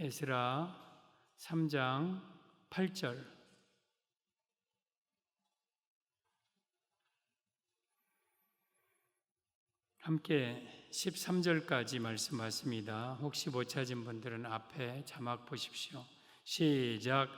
에스라 3장 8절. 함께 13절까지 말씀 받습니다. 혹시 못 찾은 분들은 앞에 자막 보십시오. 시작.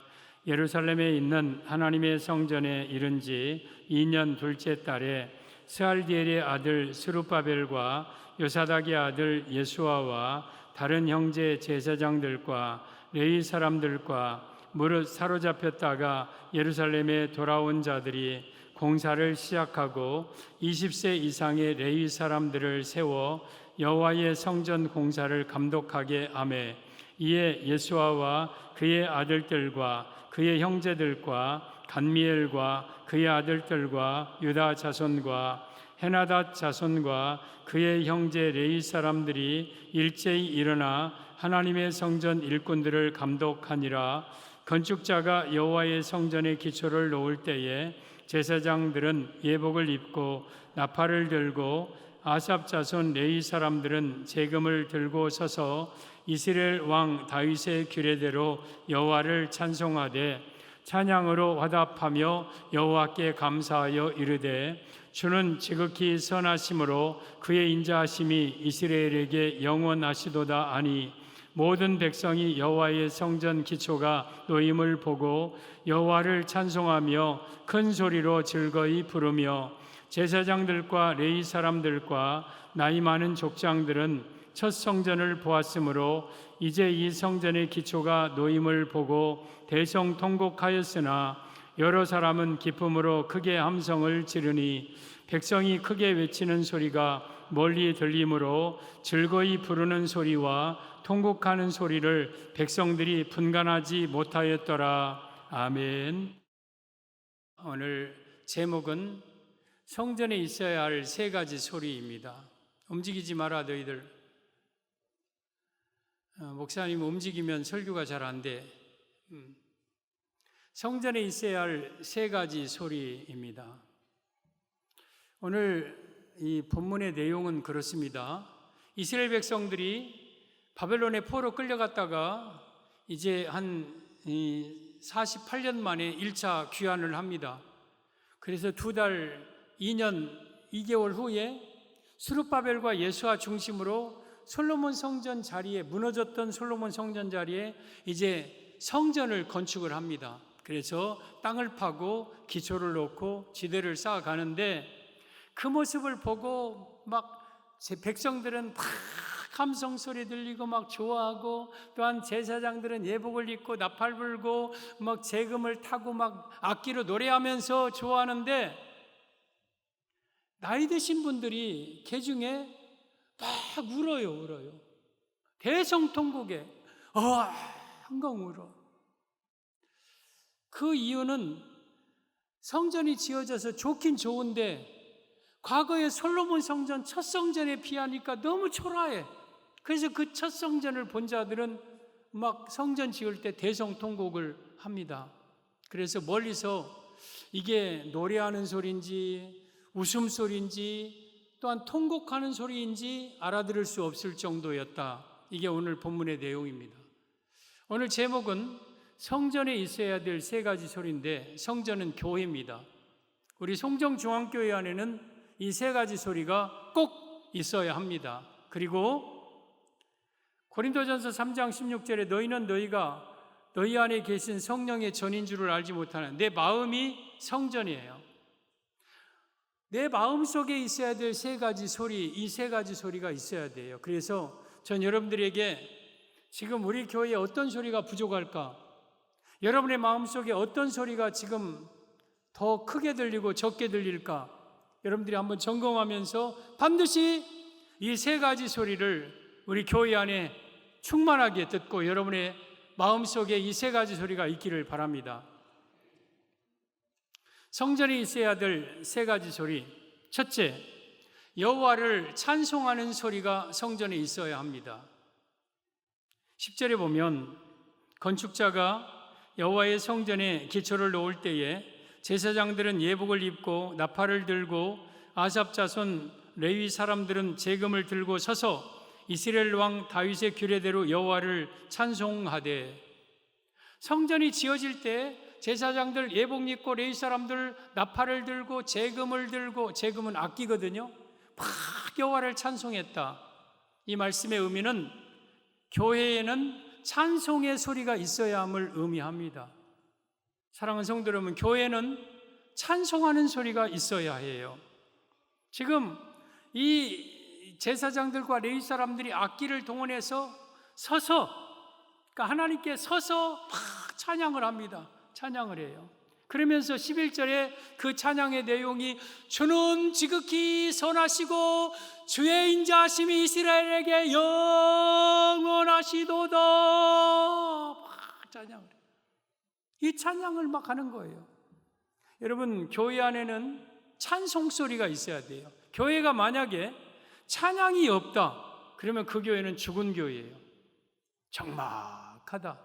예루살렘에 있는 하나님의 성전에 이른 지 2년 둘째 달에 스알디엘의 아들 스룹바벨과 요사닥의 아들 예수아와 다른 형제 제사장들과 레위 사람들과 무릇 사로잡혔다가 예루살렘에 돌아온 자들이 공사를 시작하고 20세 이상의 레위 사람들을 세워 여호와의 성전 공사를 감독하게 하매, 이에 예수아와 그의 아들들과 그의 형제들과 간미엘과 그의 아들들과 유다 자손과 헤나닷 자손과 그의 형제 레위 사람들이 일제히 일어나 하나님의 성전 일꾼들을 감독하니라. 건축자가 여호와의 성전의 기초를 놓을 때에 제사장들은 예복을 입고 나팔을 들고 아삽 자손 레위 사람들은 제금을 들고 서서 이스라엘 왕 다윗의 규례대로 여호와를 찬송하되 찬양으로 화답하며 여호와께 감사하여 이르되, 주는 지극히 선하심으로 그의 인자하심이 이스라엘에게 영원하시도다 하니, 모든 백성이 여호와의 성전 기초가 놓임을 보고 여호와를 찬송하며 큰 소리로 즐거이 부르며, 제사장들과 레위 사람들과 나이 많은 족장들은 첫 성전을 보았으므로 이제 이 성전의 기초가 놓임을 보고 대성통곡하였으나 여러 사람은 기쁨으로 크게 함성을 지르니, 백성이 크게 외치는 소리가 멀리 들리므로 즐거이 부르는 소리와 통곡하는 소리를 백성들이 분간하지 못하였더라. 아멘. 오늘 제목은 성전에 있어야 할 세 가지 소리입니다. 움직이지 마라 너희들. 목사님 움직이면 설교가 잘 안 돼. 성전에 있어야 할 세 가지 소리입니다. 오늘 이 본문의 내용은 그렇습니다. 이스라엘 백성들이 바벨론의 포로 끌려갔다가 이제 한 48년 만에 1차 귀환을 합니다. 그래서 2달, 2년, 2개월 후에 스룹바벨과 예수아 중심으로 솔로몬 성전 자리에, 무너졌던 솔로몬 성전 자리에 이제 성전을 건축을 합니다. 그래서 땅을 파고 기초를 놓고 지대를 쌓아가는데, 그 모습을 보고 막 백성들은 막 함성 소리 들리고 막 좋아하고, 또한 제사장들은 예복을 입고 나팔 불고 막 제금을 타고 막 악기로 노래하면서 좋아하는데, 나이 드신 분들이 개중에 막 울어요. 대성통곡에 엉엉 울어. 그 이유는 성전이 지어져서 좋긴 좋은데 과거에 솔로몬 성전 첫 성전에 비하니까 너무 초라해. 그래서 그 첫 성전을 본 자들은 막 성전 지을 때 대성통곡을 합니다. 그래서 멀리서 이게 노래하는 소리인지 웃음소리인지 또한 통곡하는 소리인지 알아들을 수 없을 정도였다. 이게 오늘 본문의 내용입니다. 오늘 제목은 성전에 있어야 될 세 가지 소리인데, 성전은 교회입니다. 우리 송정중앙교회 안에는 이 세 가지 소리가 꼭 있어야 합니다. 그리고 고린도전서 3장 16절에 너희는 너희가 너희 안에 계신 성령의 전인 줄을 알지 못하는, 내 마음이 성전이에요. 내 마음 속에 있어야 될 세 가지 소리, 이 세 가지 소리가 있어야 돼요. 그래서 전 여러분들에게 지금 우리 교회에 어떤 소리가 부족할까? 여러분의 마음 속에 어떤 소리가 지금 더 크게 들리고 적게 들릴까? 여러분들이 한번 점검하면서 반드시 이 세 가지 소리를 우리 교회 안에 충만하게 듣고 여러분의 마음속에 이 세 가지 소리가 있기를 바랍니다. 성전에 있어야 될 세 가지 소리. 첫째, 여호와를 찬송하는 소리가 성전에 있어야 합니다. 10절에 보면 건축자가 여호와의 성전에 기초를 놓을 때에 제사장들은 예복을 입고 나팔을 들고 아삽 자손 레위 사람들은 제금을 들고 서서 이스라엘 왕 다윗의 규례대로 여호와를 찬송하되, 성전이 지어질 때 제사장들 예복 입고 레위 사람들 나팔을 들고 제금을 들고, 제금은 악기거든요, 막 여호와를 찬송했다. 이 말씀의 의미는 교회에는 찬송의 소리가 있어야 함을 의미합니다. 사랑하는 성도 여러분, 교회는 찬송하는 소리가 있어야 해요. 지금 이 제사장들과 레위 사람들이 악기를 동원해서 서서, 그러니까 하나님께 서서 막 찬양을 합니다. 찬양을 해요. 그러면서 11절에 그 찬양의 내용이 주는 지극히 선하시고 주의 인자하심이 이스라엘에게 영원하시도다. 막 찬양을 해요. 이 찬양을 막 하는 거예요. 여러분, 교회 안에는 찬송 소리가 있어야 돼요. 교회가 만약에 찬양이 없다, 그러면 그 교회는 죽은 교회예요. 적막하다,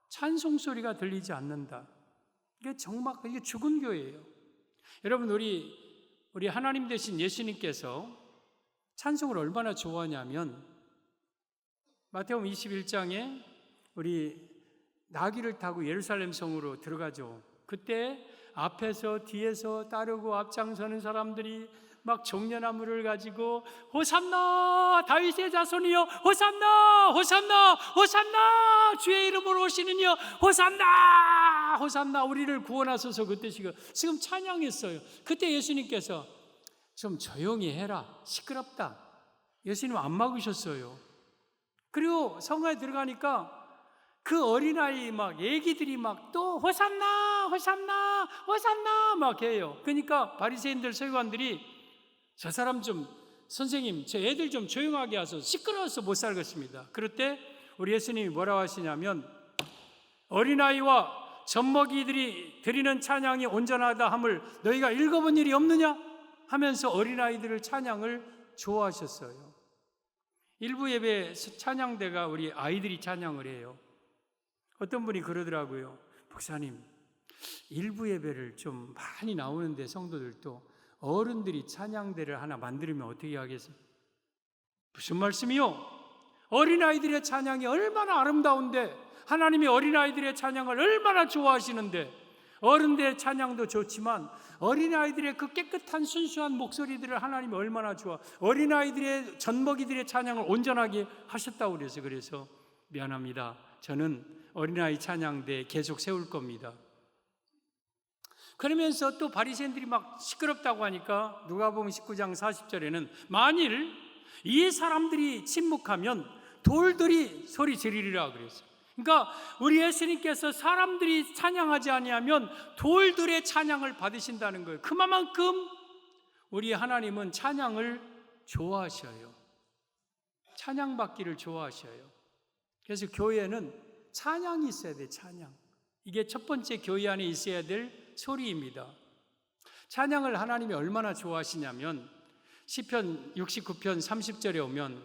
찬송 소리가 들리지 않는다, 이게 이게 죽은 교회예요. 여러분, 우리 하나님 되신 예수님께서 찬송을 얼마나 좋아하냐면, 마태복음 21장에 우리 나귀를 타고 예루살렘 성으로 들어가죠. 그때 앞에서 뒤에서 따르고 앞장서는 사람들이 막 종려나무를 가지고 호산나 다윗의 자손이여, 호산나 호산나 호산나 주의 이름으로 오시는 이여, 호산나 호산나 우리를 구원하소서. 그때 지금 찬양했어요. 그때 예수님께서 좀 조용히 해라, 시끄럽다, 예수님 안 막으셨어요. 그리고 성가에 들어가니까 그 어린아이 막 애기들이 막 또 호산나 호산나 호산나 막 해요. 그러니까 바리새인들 서기관들이 저 사람 좀, 선생님 저 애들 좀 조용하게 하소서, 시끄러워서 못 살겠습니다. 그럴 때 우리 예수님이 뭐라고 하시냐면, 어린아이와 젖먹이들이 드리는 찬양이 온전하다 함을 너희가 읽어본 일이 없느냐 하면서 어린아이들을 찬양을 좋아하셨어요. 일부 예배 찬양대가 우리 아이들이 찬양을 해요. 어떤 분이 그러더라고요. 목사님, 일부 예배를 좀 많이 나오는데 성도들도 어른들이 찬양대를 하나 만들면 어떻게 하겠어요? 무슨 말씀이요? 어린아이들의 찬양이 얼마나 아름다운데, 하나님이 어린아이들의 찬양을 얼마나 좋아하시는데, 어른들의 찬양도 좋지만 어린아이들의 그 깨끗한 순수한 목소리들을 하나님이 얼마나 좋아, 어린아이들의 젖먹이들의 찬양을 온전하게 하셨다고 그래서 미안합니다, 저는 어린아이 찬양대 계속 세울 겁니다. 그러면서 또 바리새인들이 막 시끄럽다고 하니까 누가복음 19장 40절에는 만일 이 사람들이 침묵하면 돌들이 소리 지르리라 그랬어요. 그러니까 우리 예수님께서 사람들이 찬양하지 아니하면 돌들의 찬양을 받으신다는 거예요. 그만큼 우리 하나님은 찬양을 좋아하셔요. 찬양받기를 좋아하셔요. 그래서 교회는 찬양이 있어야 돼. 찬양. 이게 첫 번째 교회 안에 있어야 될 소리입니다. 찬양을 하나님이 얼마나 좋아하시냐면, 시편 69편 30절에 오면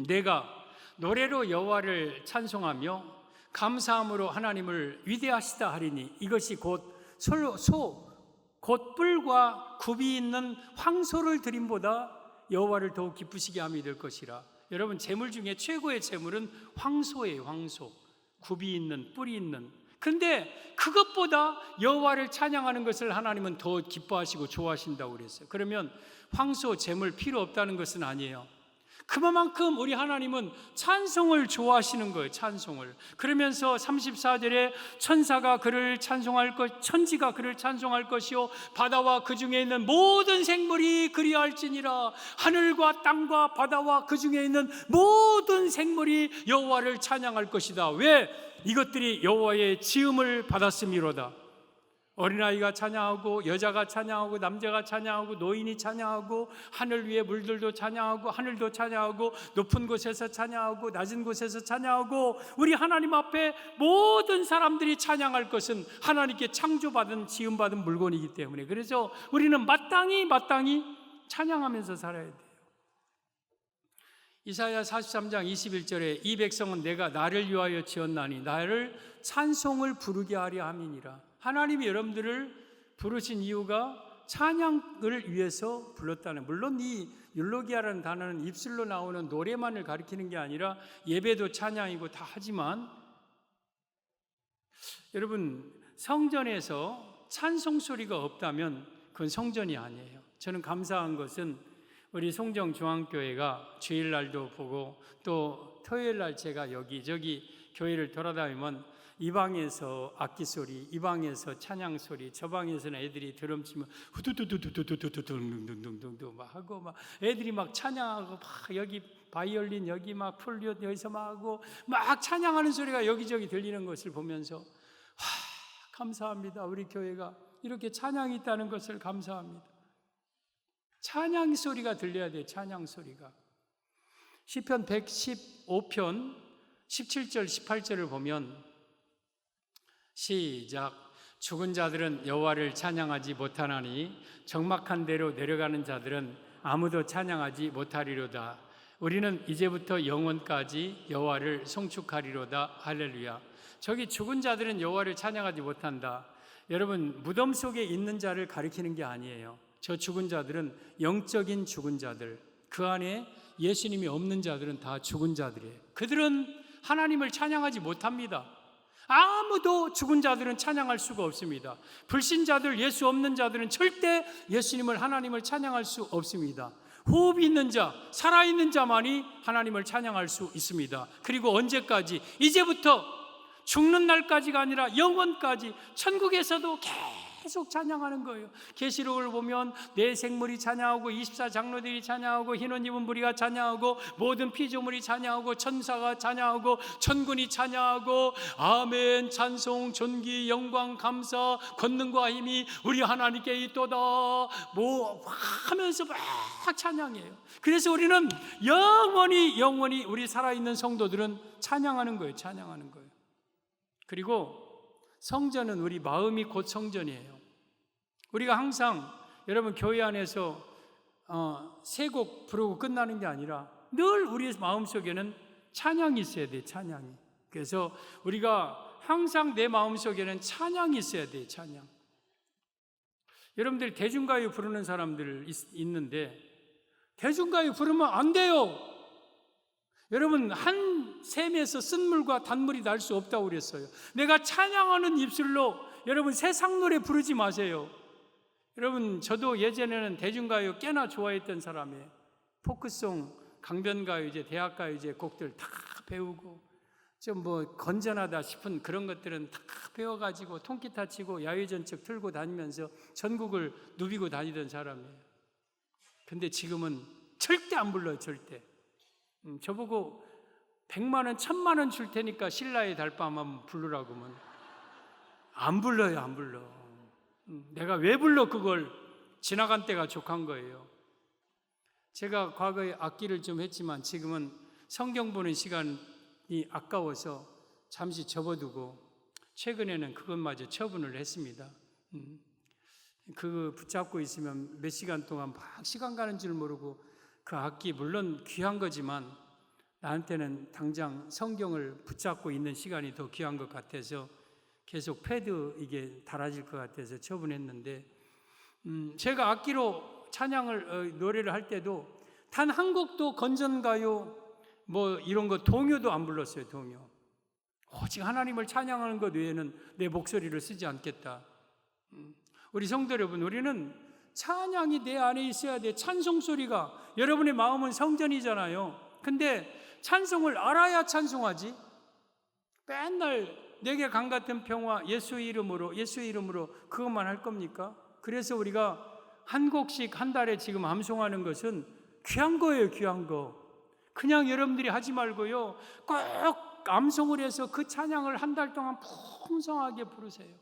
내가 노래로 여호와를 찬송하며 감사함으로 하나님을 위대하시다 하리니 이것이 곧 뿔과 굽이 있는 황소를 드림보다 여호와를 더욱 기쁘시게 함이 될 것이라. 여러분, 제물 중에 최고의 제물은 황소예요. 황소. 굽이 있는, 뿔이 있는. 그런데 그것보다 여호와를 찬양하는 것을 하나님은 더 기뻐하시고 좋아하신다고 그랬어요. 그러면 황소 제물 필요 없다는 것은 아니에요. 그만큼 우리 하나님은 찬송을 좋아하시는 거예요. 찬송을. 그러면서 34절에 천사가 그를 찬송할 것, 천지가 그를 찬송할 것이요 바다와 그 중에 있는 모든 생물이 그리할지니라. 하늘과 땅과 바다와 그 중에 있는 모든 생물이 여호와를 찬양할 것이다. 왜? 이것들이 여호와의 지음을 받았음이로다. 어린아이가 찬양하고, 여자가 찬양하고, 남자가 찬양하고, 노인이 찬양하고, 하늘 위에 물들도 찬양하고, 하늘도 찬양하고, 높은 곳에서 찬양하고, 낮은 곳에서 찬양하고, 우리 하나님 앞에 모든 사람들이 찬양할 것은 하나님께 창조받은, 지음받은 물건이기 때문에, 그래서 우리는 마땅히 찬양하면서 살아야 돼요. 이사야 43장 21절에 이 백성은 내가 나를 위하여 지었나니 나를 찬송을 부르게 하려 함이니라. 하나님이 여러분들을 부르신 이유가 찬양을 위해서 불렀다는, 물론 이 율로기아라는 단어는 입술로 나오는 노래만을 가리키는 게 아니라 예배도 찬양이고 다 하지만, 여러분 성전에서 찬송 소리가 없다면 그건 성전이 아니에요. 저는 감사한 것은 우리 송정 중앙교회가 주일날도 보고 또 토요일날 제가 여기저기 교회를 돌아다니면 이 방에서 악기 소리, 이 방에서 찬양 소리, 저 방에서는 애들이 드럼 치면 후두두두두두두두두둥둥둥둥 막 하고, 막 애들이 막 찬양하고, 막 여기 바이올린, 여기 막 플룻 여기서 막 하고 막 찬양하는 소리가 여기저기 들리는 것을 보면서 감사합니다. 우리 교회가 이렇게 찬양이 있다는 것을 감사합니다. 찬양 소리가 들려야 돼요. 찬양 소리가. 시편 115편 17절 18절을 보면 시작. 죽은 자들은 여호와를 찬양하지 못하나니 적막한 데로 내려가는 자들은 아무도 찬양하지 못하리로다. 우리는 이제부터 영원까지 여호와를 송축하리로다. 할렐루야. 저기 죽은 자들은 여호와를 찬양하지 못한다. 여러분, 무덤 속에 있는 자를 가리키는 게 아니에요. 저 죽은 자들은 영적인 죽은 자들, 그 안에 예수님이 없는 자들은 다 죽은 자들이에요. 그들은 하나님을 찬양하지 못합니다. 아무도 죽은 자들은 찬양할 수가 없습니다. 불신자들, 예수 없는 자들은 절대 예수님을, 하나님을 찬양할 수 없습니다. 호흡이 있는 자, 살아있는 자만이 하나님을 찬양할 수 있습니다. 그리고 언제까지? 이제부터 죽는 날까지가 아니라 영원까지 천국에서도 계속 찬양하는 거예요. 계시록을 보면 내 생물이 찬양하고 24장로들이 찬양하고 흰 옷 입은 무리가 찬양하고 모든 피조물이 찬양하고 천사가 찬양하고 천군이 찬양하고 아멘 찬송 존귀 영광 감사 권능과 힘이 우리 하나님께 있도다 뭐 하면서 막 찬양해요. 그래서 우리는 영원히 우리 살아있는 성도들은 찬양하는 거예요. 찬양하는 거예요. 그리고 성전은 우리 마음이 곧 성전이에요. 우리가 항상 여러분 교회 안에서 세 곡 부르고 끝나는 게 아니라 늘 우리 마음속에는 찬양이 있어야 돼요. 찬양이. 그래서 우리가 항상 내 마음속에는 찬양이 있어야 돼요. 찬양. 여러분들 대중가요 부르는 사람들 있는데 대중가요 부르면 안 돼요. 여러분 한 샘에서 쓴물과 단물이 날 수 없다고 그랬어요. 내가 찬양하는 입술로 여러분 세상 노래 부르지 마세요. 여러분 저도 예전에는 대중가요 꽤나 좋아했던 사람이에요. 포크송, 강변가요, 이제 대학가요 이제 곡들 다 배우고 좀 뭐 건전하다 싶은 그런 것들은 다 배워가지고 통기타 치고 야외전축 틀고 다니면서 전국을 누비고 다니던 사람이에요. 근데 지금은 절대 안 불러요. 절대. 저보고 100만 원, 1000만 원 줄 테니까 신라의 달밤 한번 부르라고 하면 안 불러요. 안 불러. 내가 왜 불러 그걸. 지나간 때가 족한 거예요. 제가 과거에 악기를 좀 했지만 지금은 성경 보는 시간이 아까워서 잠시 접어두고 최근에는 그것마저 처분을 했습니다. 그거 붙잡고 있으면 몇 시간 동안 막 시간 가는 줄 모르고 그 악기 물론 귀한 거지만 나한테는 당장 성경을 붙잡고 있는 시간이 더 귀한 것 같아서 계속 패드 이게 달아질 것 같아서 처분했는데 제가 악기로 찬양을 노래를 할 때도 단 한 곡도 건전가요 뭐 이런 거 동요도 안 불렀어요. 동요. 오직 하나님을 찬양하는 것 외에는 내 목소리를 쓰지 않겠다. 우리 성도 여러분, 우리는 찬양이 내 안에 있어야 돼. 찬송 소리가. 여러분의 마음은 성전이잖아요. 근데 찬송을 알아야 찬송하지. 맨날 내게 강 같은 평화 예수의 이름으로 그것만 할 겁니까? 그래서 우리가 한 곡씩 한 달에 지금 암송하는 것은 귀한 거예요. 귀한 거. 그냥 여러분들이 하지 말고요. 꼭 암송을 해서 그 찬양을 한 달 동안 풍성하게 부르세요.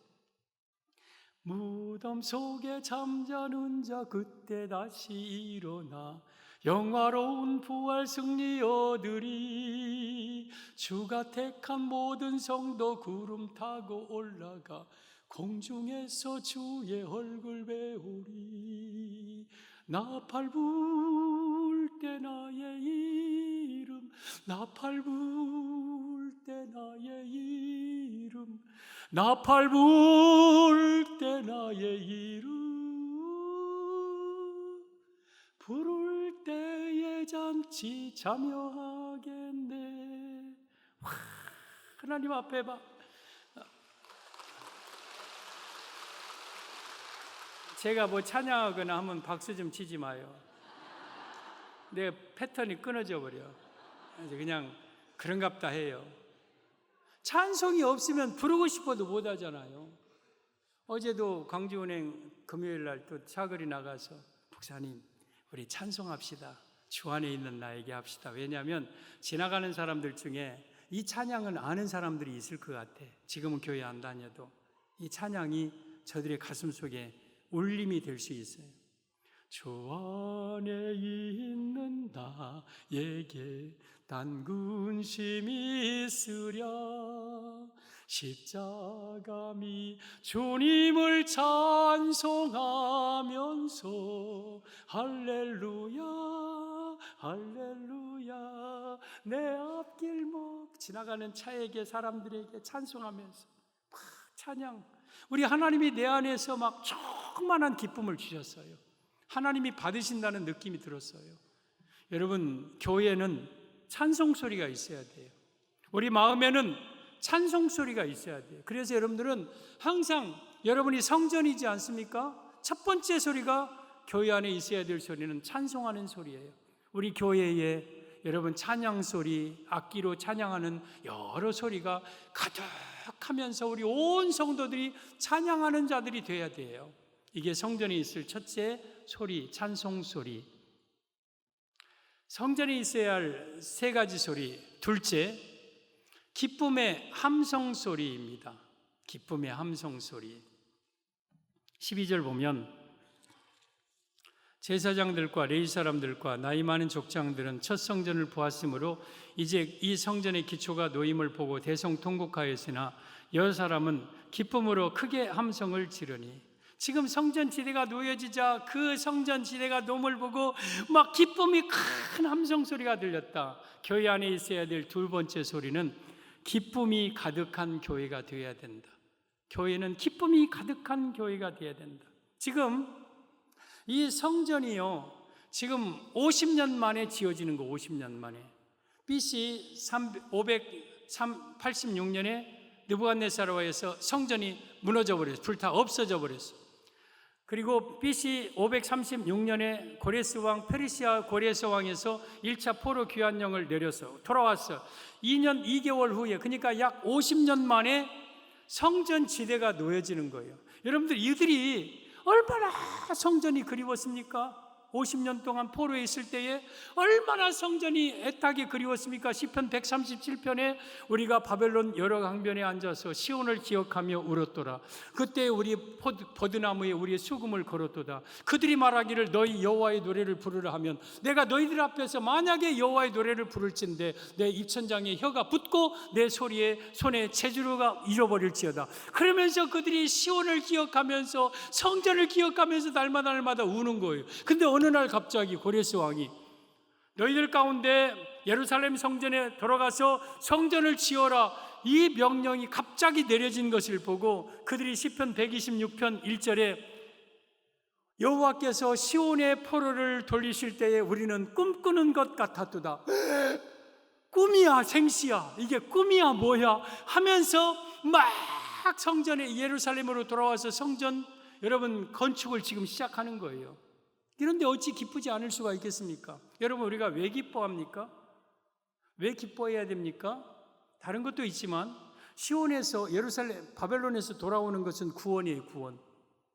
무덤 속에 잠자는 자 그때 다시 일어나 영화로운 부활 승리 얻으리. 주가 택한 모든 성도 구름 타고 올라가 공중에서 주의 얼굴 배우리. 나팔 불 때 나의 이름, 나팔 불 때 나의 이름, 나팔 불 때 나의 이름 부를 때에 잠시 참여하겠네. 와, 하나님 앞에 봐. 제가 뭐 찬양하거나 하면 박수 좀 치지 마요. 내 패턴이 끊어져 버려. 그냥 그런갑다 해요. 찬송이 없으면 부르고 싶어도 못 하잖아요. 어제도 광주은행 금요일 날 또 사거리 나가서 목사님 우리 찬송합시다. 주 안에 있는 나에게 합시다. 왜냐하면 지나가는 사람들 중에 이 찬양은 아는 사람들이 있을 것 같아. 지금은 교회 안 다녀도 이 찬양이 저들의 가슴 속에 울림이 될 수 있어요. 주 안에 있는 나에게 단 근심이 있으랴 십자가미 주님을 찬송하면서 할렐루야 할렐루야 내 앞길목 지나가는 차에게 사람들에게 찬송하면서 막 찬양. 우리 하나님이 내 안에서 막 충만한 기쁨을 주셨어요. 하나님이 받으신다는 느낌이 들었어요. 여러분, 교회는 찬송 소리가 있어야 돼요. 우리 마음에는 찬송 소리가 있어야 돼요. 그래서 여러분들은 항상 여러분이 성전이지 않습니까? 첫 번째 소리가 교회 안에 있어야 될 소리는 찬송하는 소리예요. 우리 교회에 여러분 찬양 소리, 악기로 찬양하는 여러 소리가 가득하면서 우리 온 성도들이 찬양하는 자들이 돼야 돼요. 이게 성전에 있을 첫째 소리, 찬송 소리. 성전에 있어야 할 세 가지 소리. 둘째, 기쁨의 함성 소리입니다. 기쁨의 함성 소리. 12절 보면 제사장들과 레위 사람들과 나이 많은 족장들은 첫 성전을 보았으므로 이제 이 성전의 기초가 놓임을 보고 대성통곡하였으나 여러 사람은 기쁨으로 크게 함성을 지르니. 지금 성전 지대가 놓여지자 그 성전 지대가 놓음을 보고 막 기쁨이 큰 함성 소리가 들렸다. 교회 안에 있어야 될 두 번째 소리는 기쁨이 가득한 교회가 되어야 된다. 교회는 기쁨이 가득한 교회가 되어야 된다. 지금 이 성전이요, 지금 50년 만에 지어지는 거. 50년 만에 BC 586년에 느부갓네살에 의해서 성전이 무너져 버렸어요. 불타 없어져 버렸어요. 그리고 BC 536년에 고레스 왕, 페르시아 고레스 왕에서 1차 포로 귀환령을 내려서 돌아왔어. 2년 2개월 후에, 그러니까 약 50년 만에 성전 지대가 놓여지는 거예요. 여러분들, 이들이 얼마나 성전이 그리웠습니까? 50년 동안 포로에 있을 때에 얼마나 성전이 애타게 그리웠습니까? 시편 137편에 우리가 바벨론 여러 강변에 앉아서 시온을 기억하며 울었도다. 그때 우리 버드나무에 우리의 수금을 걸었도다. 그들이 말하기를 너희 여호와의 노래를 부르라 하면 내가 너희들 앞에서 만약에 여호와의 노래를 부를진대 내 입천장에 혀가 붙고 내 손에 체주루가 잃어버릴지어다. 그러면서 그들이 시온을 기억하면서 성전을 기억하면서 날마다 우는 거예요. 근데 어느 날 갑자기 고레스 왕이 너희들 가운데 예루살렘 성전에 들어가서 성전을 지어라, 이 명령이 갑자기 내려진 것을 보고 그들이 시편 126편 1절에 여호와께서 시온의 포로를 돌리실 때에 우리는 꿈꾸는 것 같았도다. 꿈이야 생시야, 이게 꿈이야 뭐야 하면서 막 성전에 예루살렘으로 돌아와서 성전 여러분 건축을 지금 시작하는 거예요. 그런데 어찌 기쁘지 않을 수가 있겠습니까? 여러분, 우리가 왜 기뻐합니까? 왜 기뻐해야 됩니까? 다른 것도 있지만 시온에서 예루살렘 바벨론에서 돌아오는 것은 구원이에요. 구원.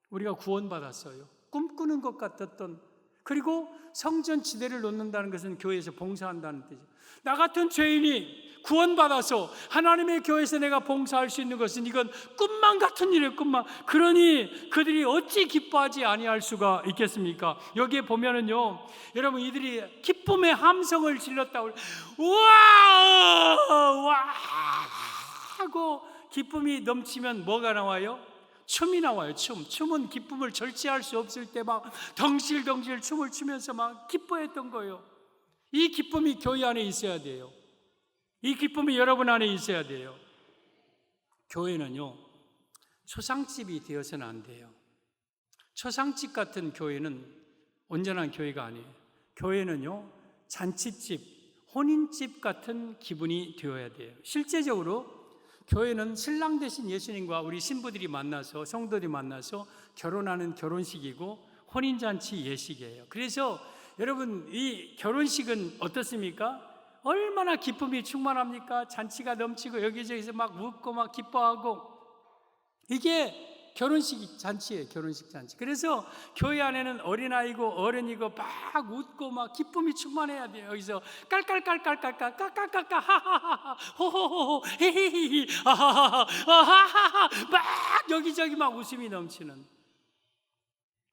우리가 구원받았어요. 꿈꾸는 것 같았던, 그리고 성전 지대를 놓는다는 것은 교회에서 봉사한다는 뜻이죠. 나 같은 죄인이 구원받아서 하나님의 교회에서 내가 봉사할 수 있는 것은 이건 꿈만 같은 일이에요. 꿈만. 그러니 그들이 어찌 기뻐하지 아니할 수가 있겠습니까? 여기에 보면은요, 여러분, 이들이 기쁨의 함성을 질렀다고, 우와 하고 기쁨이 넘치면 뭐가 나와요? 춤이 나와요. 춤은 기쁨을 절제할 수 없을 때 막 덩실덩실 춤을 추면서 막 기뻐했던 거예요. 이 기쁨이 교회 안에 있어야 돼요. 이 기쁨이 여러분 안에 있어야 돼요. 교회는요, 초상집이 되어서는 안 돼요. 초상집 같은 교회는 온전한 교회가 아니에요. 교회는요, 잔치집, 혼인집 같은 기분이 되어야 돼요. 실제적으로 교회는 신랑 되신 예수님과 우리 신부들이 만나서, 성도들이 만나서 결혼하는 결혼식이고 혼인잔치 예식이에요. 그래서 여러분, 이 결혼식은 어떻습니까? 얼마나 기쁨이 충만합니까? 잔치가 넘치고 여기저기서 막 웃고 막 기뻐하고, 이게 결혼식 잔치예요. 결혼식 잔치. 그래서 교회 안에는 어린아이고 어른이고 막 웃고 막 기쁨이 충만해야 돼요. 여기서 깔깔깔깔깔깔깔깔깔깔 하하하 호호호 헤헤히 아하하 아하하 막 여기저기 막 웃음이 넘치는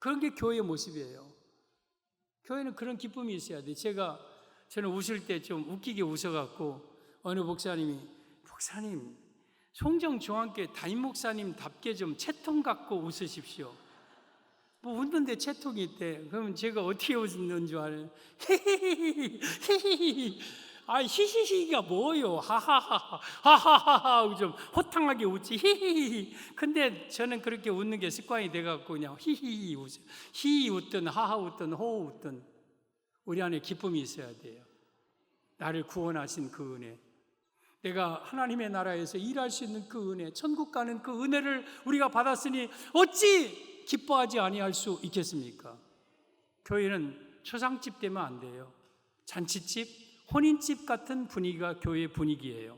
그런 게 교회의 모습이에요. 교회는 그런 기쁨이 있어야 돼요. 저는 웃을 때 좀 웃기게 웃어갖고 어느 목사님이, 목사님 송정 중앙교회 담임 목사님답게 좀 채통 갖고 웃으십시오. 뭐 웃는데 채통이 있대. 그러면 제가 어떻게 웃는 줄 알아요? 히히히히 히히히. 아, 히히히가 뭐요? 하하하 하하하하 좀 호탕하게 웃지. 히히히. 근데 저는 그렇게 웃는 게 습관이 돼갖고 그냥 히히히 웃어요. 히 웃든 하하 웃든 호 웃든 우리 안에 기쁨이 있어야 돼요. 나를 구원하신 그 은혜, 내가 하나님의 나라에서 일할 수 있는 그 은혜, 천국 가는 그 은혜를 우리가 받았으니 어찌 기뻐하지 아니할 수 있겠습니까? 교회는 초상집 되면 안 돼요. 잔치집, 혼인집 같은 분위기가 교회의 분위기예요.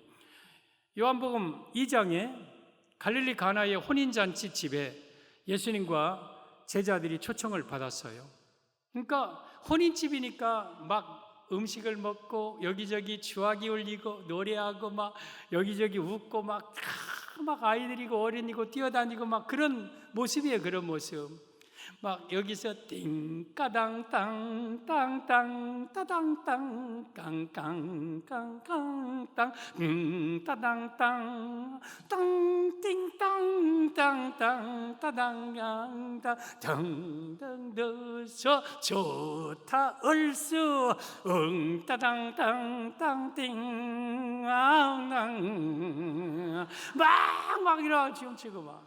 요한복음 2장에 갈릴리 가나의 혼인잔치 집에 예수님과 제자들이 초청을 받았어요. 그러니까 혼인집이니까 막 음식을 먹고 여기저기 주악이 울리고 노래하고 막 여기저기 웃고 막 아이들이고 어린이고 뛰어다니고 막 그런 모습이에요. 그런 모습. 막 여기서 띵까당 땅땅땅 따당땅 깡깡깡깡땅 따당땅 땅띵땅 땅땅 따당땅 등등등서 좋다 얼쑤 따당땅 땅띵 막 이러 지엄치고 막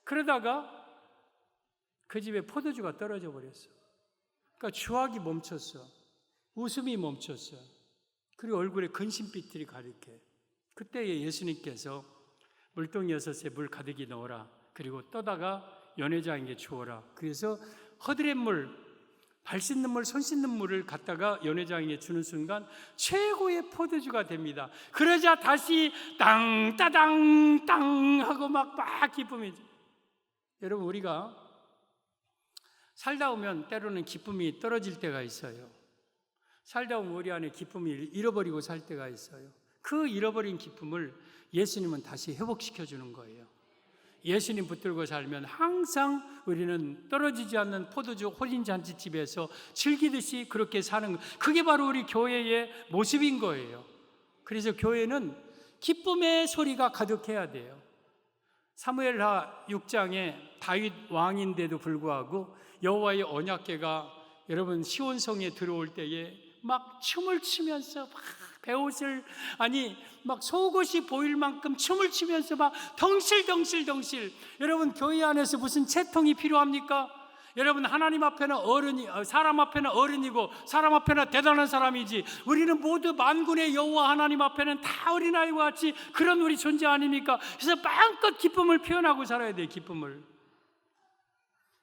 그러다가 그 집에 포도주가 떨어져 버렸어. 그러니까 주악이 멈췄어. 웃음이 멈췄어. 그리고 얼굴에 근심빛들이 가득해. 그때에 예수님께서 물동이 6에 물 가득히 넣어라. 그리고 떠다가 연회장에게 주어라. 그래서 허드렛 물, 발 씻는 물, 손 씻는 물을 갖다가 연회장에게 주는 순간 최고의 포도주가 됩니다. 그러자 다시 땅 따당 땅 하고 막 기쁨이. 여러분, 우리가 살다 보면 때로는 기쁨이 떨어질 때가 있어요. 살다 보면 우리 안에 기쁨을 잃어버리고 살 때가 있어요. 그 잃어버린 기쁨을 예수님은 다시 회복시켜 주는 거예요. 예수님 붙들고 살면 항상 우리는 떨어지지 않는 포도주 혼인잔치집에서 즐기듯이 그렇게 사는 거예요. 그게 바로 우리 교회의 모습인 거예요. 그래서 교회는 기쁨의 소리가 가득해야 돼요. 사무엘하 6장에 다윗 왕인데도 불구하고 여호와의 언약궤가 여러분 시온성에 들어올 때에 막 춤을 추면서 막 베옷을 막 속옷이 보일 만큼 춤을 추면서 막 덩실덩실. 여러분, 교회 안에서 무슨 채통이 필요합니까? 여러분, 하나님 앞에는 사람 앞에는 어른이고 사람 앞에는 대단한 사람이지, 우리는 모두 만군의 여호와 하나님 앞에는 다 어린아이와 같이 그런 우리 존재 아닙니까? 그래서 마음껏 기쁨을 표현하고 살아야 돼요. 기쁨을.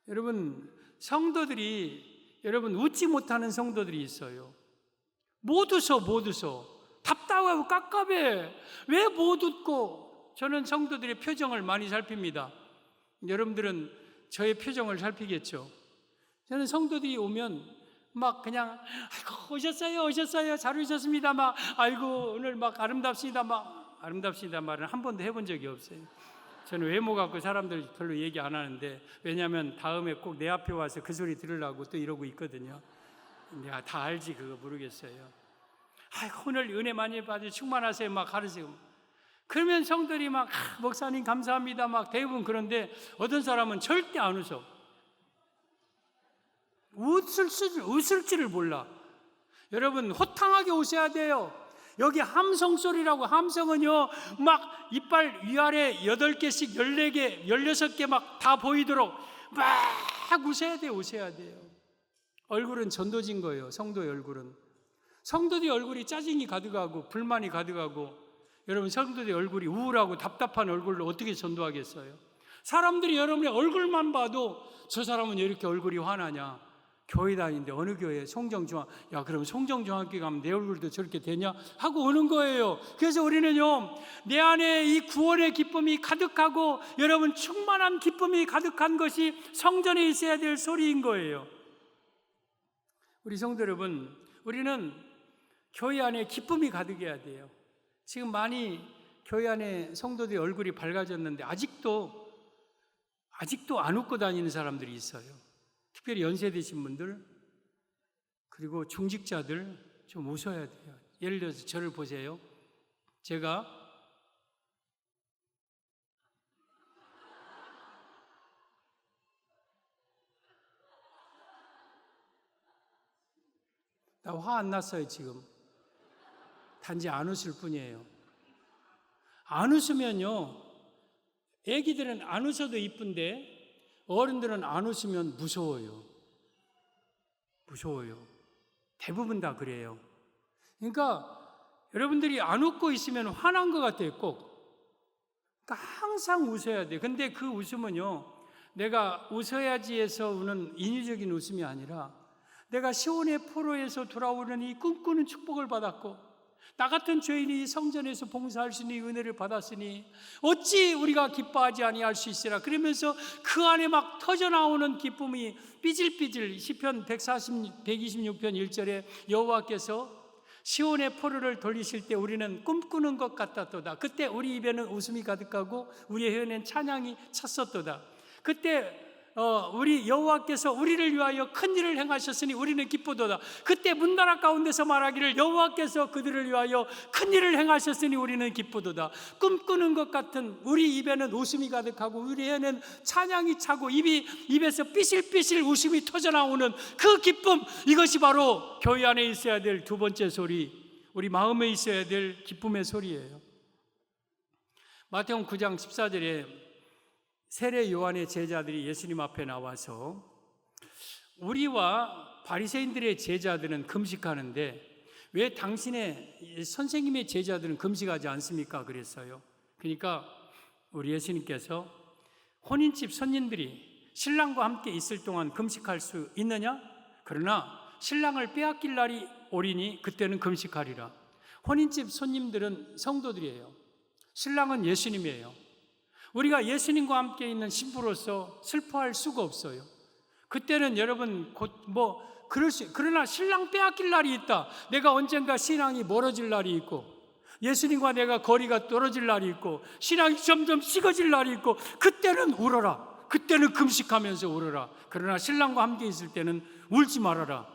여러분, 성도들이, 여러분, 웃지 못하는 성도들이 있어요. 못 웃어. 답답하고 깝깝해. 왜 못 웃고? 저는 성도들의 표정을 많이 살핍니다. 여러분들은 저의 표정을 살피겠죠. 저는 성도들이 오면 막 그냥 아이고 오셨어요 잘 오셨습니다 막 아이고 오늘 막 아름답습니다 말은 한 번도 해본 적이 없어요. 저는 외모 갖고 사람들 별로 얘기 안 하는데, 왜냐하면 다음에 꼭 내 앞에 와서 그 소리 들으려고 또 이러고 있거든요. 내가 다 알지 그거 모르겠어요. 아이고 오늘 은혜 많이 받으 충만하세요 막 가르치고, 그러면 성들이 막 목사님 감사합니다 막 대부분. 그런데 어떤 사람은 절대 안 웃어. 웃을 줄을 몰라. 여러분, 호탕하게 웃어야 돼요. 여기 함성 소리라고. 함성은요 막 이빨 위아래 8개씩 14개 16개 막 다 보이도록 막 웃어야 돼요. 얼굴은 전도진 거예요. 성도의 얼굴은. 성도들의 얼굴이 짜증이 가득하고 불만이 가득하고, 여러분 성도들의 얼굴이 우울하고 답답한 얼굴로 어떻게 전도하겠어요? 사람들이 여러분의 얼굴만 봐도 저 사람은 왜 이렇게 얼굴이 화나냐? 교회 다니는데 어느 교회? 송정중앙. 야, 그럼 송정중앙교회 가면 내 얼굴도 저렇게 되냐? 하고 오는 거예요. 그래서 우리는요, 내 안에 이 구원의 기쁨이 가득하고 여러분 충만한 기쁨이 가득한 것이 성전에 있어야 될 소리인 거예요. 우리 성도 여러분, 우리는 교회 안에 기쁨이 가득해야 돼요. 지금 많이 교회 안에 성도들의 얼굴이 밝아졌는데 아직도 안 웃고 다니는 사람들이 있어요. 특별히 연세 드신 분들, 그리고 중직자들 좀 웃어야 돼요. 예를 들어서 저를 보세요. 제가 나 화 안 났어요 지금. 단지 안 웃을 뿐이에요. 안 웃으면요, 애기들은 안 웃어도 이쁜데 어른들은 안 웃으면 무서워요. 대부분 다 그래요. 그러니까 여러분들이 안 웃고 있으면 화난 것 같아요. 꼭. 그러니까 항상 웃어야 돼요. 근데 그 웃음은요, 내가 웃어야지 해서 우는 인위적인 웃음이 아니라 내가 시온의 포로에서 돌아오는 이 꿈꾸는 축복을 받았고, 나 같은 죄인이 성전에서 봉사할 수 있는 은혜를 받았으니 어찌 우리가 기뻐하지 아니할 수 있으라. 그러면서 그 안에 막 터져나오는 기쁨이 삐질삐질. 시편 126편 1절에 여호와께서 시온의 포로를 돌리실 때 우리는 꿈꾸는 것 같았도다. 그때 우리 입에는 웃음이 가득하고 우리 혀에는 찬양이 찼었도다. 그때 우리 여호와께서 우리를 위하여 큰 일을 행하셨으니 우리는 기쁘도다. 그때 문나라 가운데서 말하기를 여호와께서 그들을 위하여 큰 일을 행하셨으니 우리는 기쁘도다. 꿈꾸는 것 같은 우리 입에는 웃음이 가득하고 우리 혀에는 찬양이 차고 입에서 삐실삐실 웃음이 터져나오는 그 기쁨, 이것이 바로 교회 안에 있어야 될 두 번째 소리, 우리 마음에 있어야 될 기쁨의 소리예요. 마태복음 9장 14절에 세례 요한의 제자들이 예수님 앞에 나와서 우리와 바리새인들의 제자들은 금식하는데 왜 당신의 선생님의 제자들은 금식하지 않습니까? 그랬어요. 그러니까 우리 예수님께서 혼인집 손님들이 신랑과 함께 있을 동안 금식할 수 있느냐? 그러나 신랑을 빼앗길 날이 오리니 그때는 금식하리라. 혼인집 손님들은 성도들이에요. 신랑은 예수님이에요. 우리가 예수님과 함께 있는 신부로서 슬퍼할 수가 없어요. 그때는 여러분 그러나 신랑 빼앗길 날이 있다. 내가 언젠가 신앙이 멀어질 날이 있고 예수님과 내가 거리가 떨어질 날이 있고 신앙이 점점 식어질 날이 있고 그때는 울어라. 그때는 금식하면서 울어라. 그러나 신랑과 함께 있을 때는 울지 말아라.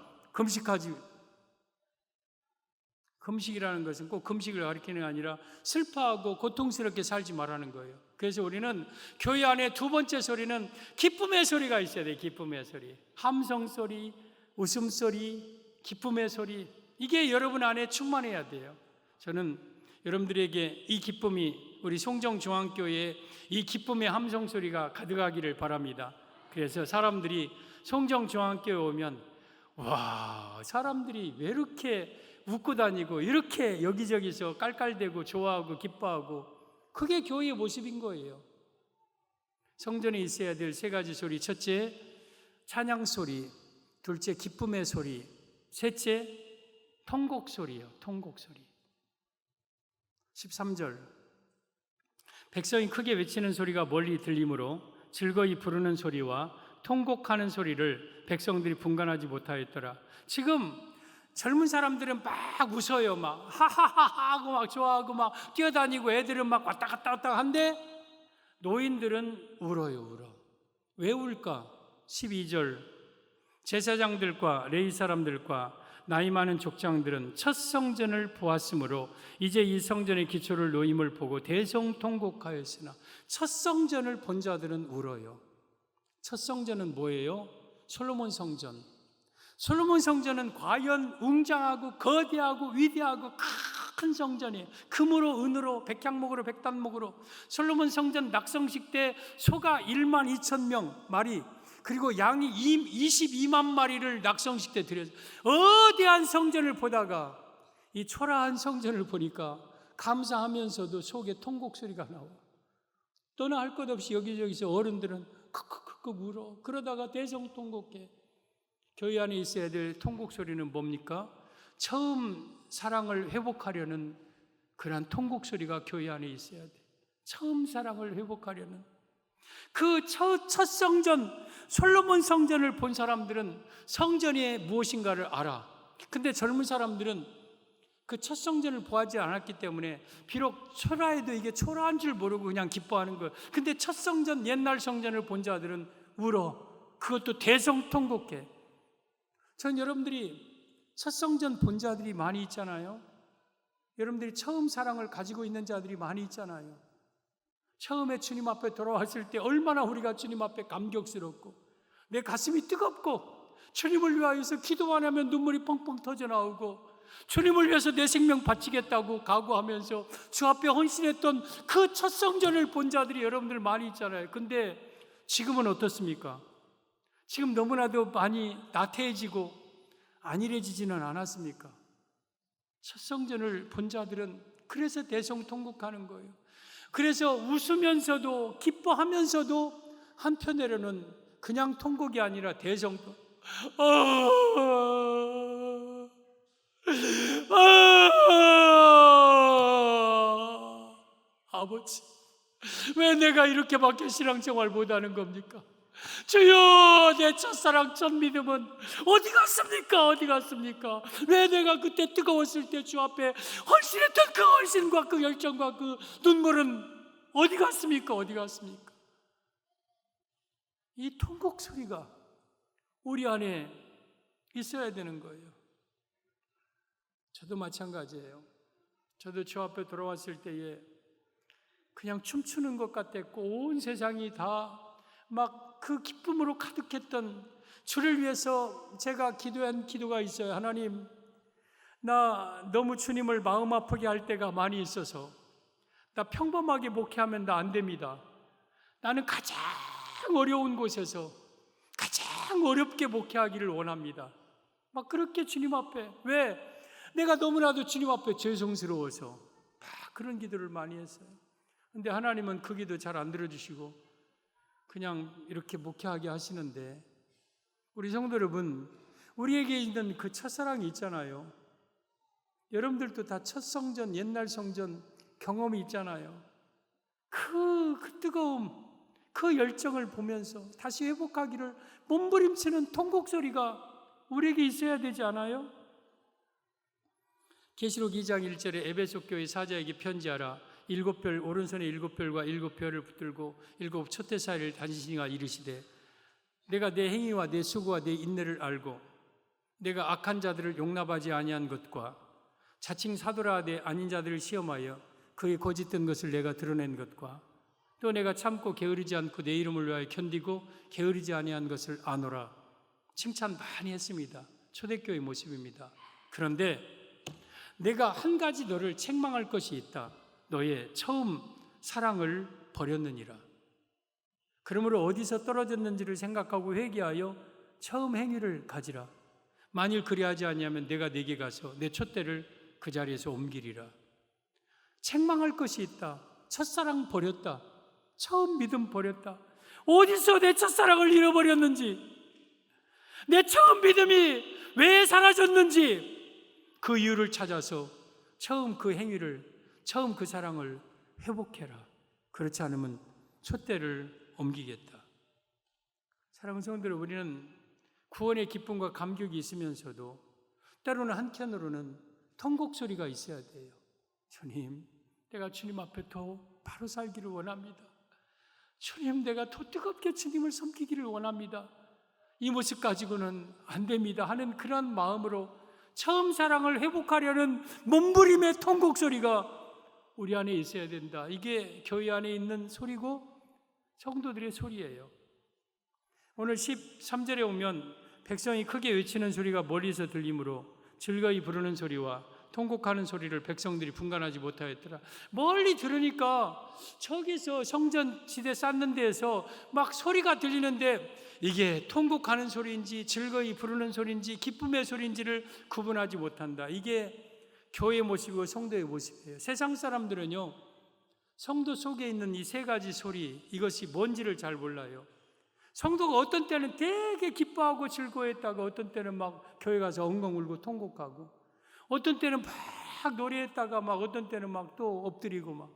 금식이라는 것은 꼭 금식을 가리키는 게 아니라 슬퍼하고 고통스럽게 살지 말라는 거예요. 그래서 우리는 교회 안에 두 번째 소리는 기쁨의 소리가 있어야 돼요. 기쁨의 소리. 함성 소리, 웃음 소리, 기쁨의 소리. 이게 여러분 안에 충만해야 돼요. 저는 여러분들에게 이 기쁨이 우리 송정중앙교회에 이 기쁨의 함성 소리가 가득하기를 바랍니다. 그래서 사람들이 송정중앙교회 오면 와, 사람들이 왜 이렇게 웃고 다니고 이렇게 여기저기서 깔깔대고 좋아하고 기뻐하고, 그게 교회의 모습인 거예요. 성전에 있어야 될 세 가지 소리. 첫째, 찬양 소리. 둘째, 기쁨의 소리. 셋째, 통곡 소리예요. 통곡 소리. 13절. 백성이 크게 외치는 소리가 멀리 들리므로 즐거이 부르는 소리와 통곡하는 소리를 백성들이 분간하지 못하였더라. 지금 젊은 사람들은 막 웃어요. 막 하하하 하고 막 좋아하고 막 뛰어다니고 애들은 막 왔다 갔다 한데 노인들은 울어요. 왜 울까? 12절. 제사장들과 레위 사람들과 나이 많은 족장들은 첫 성전을 보았으므로 이제 이 성전의 기초를 놓임을 보고 대성통곡하였으나, 첫 성전을 본 자들은 울어요. 첫 성전은 뭐예요? 솔로몬 성전. 솔로몬 성전은 과연 웅장하고 거대하고 위대하고 큰 성전이에요. 금으로 은으로 백향목으로 백단목으로. 솔로몬 성전 낙성식 때 소가 1만 2천 명 말이 그리고 양이 22만 마리를 낙성식 때 드려서 거대한 성전을 보다가 이 초라한 성전을 보니까 감사하면서도 속에 통곡 소리가 나와. 또는 할 것 없이 여기저기서 어른들은 크크크크 울어. 그러다가 대성통곡해. 교회 안에 있어야 될 통곡 소리는 뭡니까? 처음 사랑을 회복하려는 그런 통곡 소리가 교회 안에 있어야 돼. 처음 사랑을 회복하려는 그 첫 성전, 솔로몬 성전을 본 사람들은 성전이 무엇인가를 알아. 근데 젊은 사람들은 그 첫 성전을 보지 않았기 때문에 비록 초라해도 이게 초라한 줄 모르고 그냥 기뻐하는 거예요. 근데 첫 성전, 옛날 성전을 본 자들은 울어. 그것도 대성통곡해. 전 여러분들이 첫 성전 본 자들이 많이 있잖아요. 여러분들이 처음 사랑을 가지고 있는 자들이 많이 있잖아요. 처음에 주님 앞에 돌아왔을 때 얼마나 우리가 주님 앞에 감격스럽고 내 가슴이 뜨겁고 주님을 위하여서 기도 안 하면 눈물이 펑펑 터져 나오고 주님을 위해서 내 생명 바치겠다고 각오하면서 주 앞에 헌신했던 그 첫 성전을 본 자들이 여러분들 많이 있잖아요. 근데 지금은 어떻습니까? 지금 너무나도 많이 나태해지고 안일해지지는 않았습니까? 첫 성전을 본 자들은 그래서 대성통곡하는 거예요. 그래서 웃으면서도 기뻐하면서도 한편으로는 그냥 통곡이 아니라 대성통. 아버지, 왜 내가 이렇게밖에 신앙생활 못하는 겁니까? 주여, 내 첫사랑 첫 믿음은 어디 갔습니까? 어디 갔습니까? 왜 내가 그때 뜨거웠을 때 주 앞에 헌신했던 그 헌신과 그 열정과 그 눈물은 어디 갔습니까? 어디 갔습니까? 이 통곡 소리가 우리 안에 있어야 되는 거예요. 저도 마찬가지예요. 저도 주 앞에 돌아왔을 때에 그냥 춤추는 것 같았고 온 세상이 다 막 그 기쁨으로 가득했던 주를 위해서 제가 기도한 기도가 있어요. 하나님, 나 너무 주님을 마음 아프게 할 때가 많이 있어서 나 평범하게 목회하면 나 안 됩니다. 나는 가장 어려운 곳에서 가장 어렵게 목회하기를 원합니다. 막 그렇게 주님 앞에, 왜? 내가 너무나도 주님 앞에 죄송스러워서 막 그런 기도를 많이 했어요. 근데 하나님은 그 기도 잘 안 들어주시고 그냥 이렇게 목회하게 하시는데, 우리 성도 여러분, 우리에게 있는 그 첫사랑이 있잖아요. 여러분들도 다 첫 성전, 옛날 성전 경험이 있잖아요. 그 뜨거움, 그 열정을 보면서 다시 회복하기를 몸부림치는 통곡 소리가 우리에게 있어야 되지 않아요? 계시록 2장 1절에 에베소 교회 사자에게 편지하라. 7별, 오른손에 7별과 7별을 붙들고 7 촛대 사이를 다니시니가 이르시되, 내가 내 행위와 내 수고와 내 인내를 알고 내가 악한 자들을 용납하지 아니한 것과 자칭 사도라 내 아닌 자들을 시험하여 그의 거짓된 것을 내가 드러낸 것과 또 내가 참고 게으르지 않고 내 이름을 위하여 견디고 게으르지 아니한 것을 아노라. 칭찬 많이 했습니다. 초대교회 모습입니다. 그런데 내가 한 가지 너를 책망할 것이 있다. 너의 처음 사랑을 버렸느니라. 그러므로 어디서 떨어졌는지를 생각하고 회개하여 처음 행위를 가지라. 만일 그리하지 아니하면 내가 네게 가서 내 촛대를 그 자리에서 옮기리라. 책망할 것이 있다. 첫사랑 버렸다. 처음 믿음 버렸다. 어디서 내 첫사랑을 잃어버렸는지, 내 처음 믿음이 왜 사라졌는지 그 이유를 찾아서 처음 그 행위를, 처음 그 사랑을 회복해라. 그렇지 않으면 촛대를 옮기겠다. 사랑하는 성도들, 우리는 구원의 기쁨과 감격이 있으면서도 때로는 한켠으로는 통곡 소리가 있어야 돼요. 주님, 내가 주님 앞에 더 바로 살기를 원합니다. 주님, 내가 더 뜨겁게 주님을 섬기기를 원합니다. 이 모습 가지고는 안 됩니다 하는 그런 마음으로 처음 사랑을 회복하려는 몸부림의 통곡 소리가 우리 안에 있어야 된다. 이게 교회 안에 있는 소리고 성도들의 소리예요. 오늘 13절에 오면 백성이 크게 외치는 소리가 멀리서 들리므로 즐거이 부르는 소리와 통곡하는 소리를 백성들이 분간하지 못하였더라. 멀리 들으니까 저기서 성전 지대 쌓는 데에서 막 소리가 들리는데 이게 통곡하는 소리인지 즐거이 부르는 소리인지 기쁨의 소리인지를 구분하지 못한다. 이게 교회의 모습이고 성도의 모습이에요. 세상 사람들은요, 성도 속에 있는 이 세 가지 소리, 이것이 뭔지를 잘 몰라요. 성도가 어떤 때는 되게 기뻐하고 즐거워했다가 어떤 때는 막 교회 가서 엉엉 울고 통곡하고, 어떤 때는 막 노래했다가 막 어떤 때는 막 또 엎드리고 막,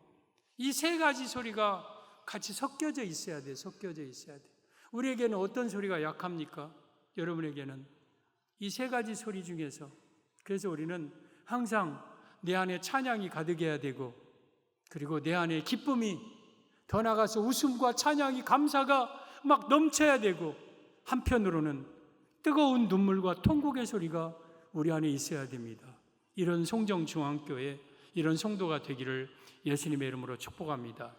이 세 가지 소리가 같이 섞여져 있어야 돼. 섞여져 있어야 돼. 우리에게는 어떤 소리가 약합니까? 여러분에게는 이 세 가지 소리 중에서, 그래서 우리는 항상 내 안에 찬양이 가득해야 되고, 그리고 내 안에 기쁨이, 더 나아가서 웃음과 찬양이, 감사가 막 넘쳐야 되고, 한편으로는 뜨거운 눈물과 통곡의 소리가 우리 안에 있어야 됩니다. 이런 송정중앙교회, 이런 성도가 되기를 예수님의 이름으로 축복합니다.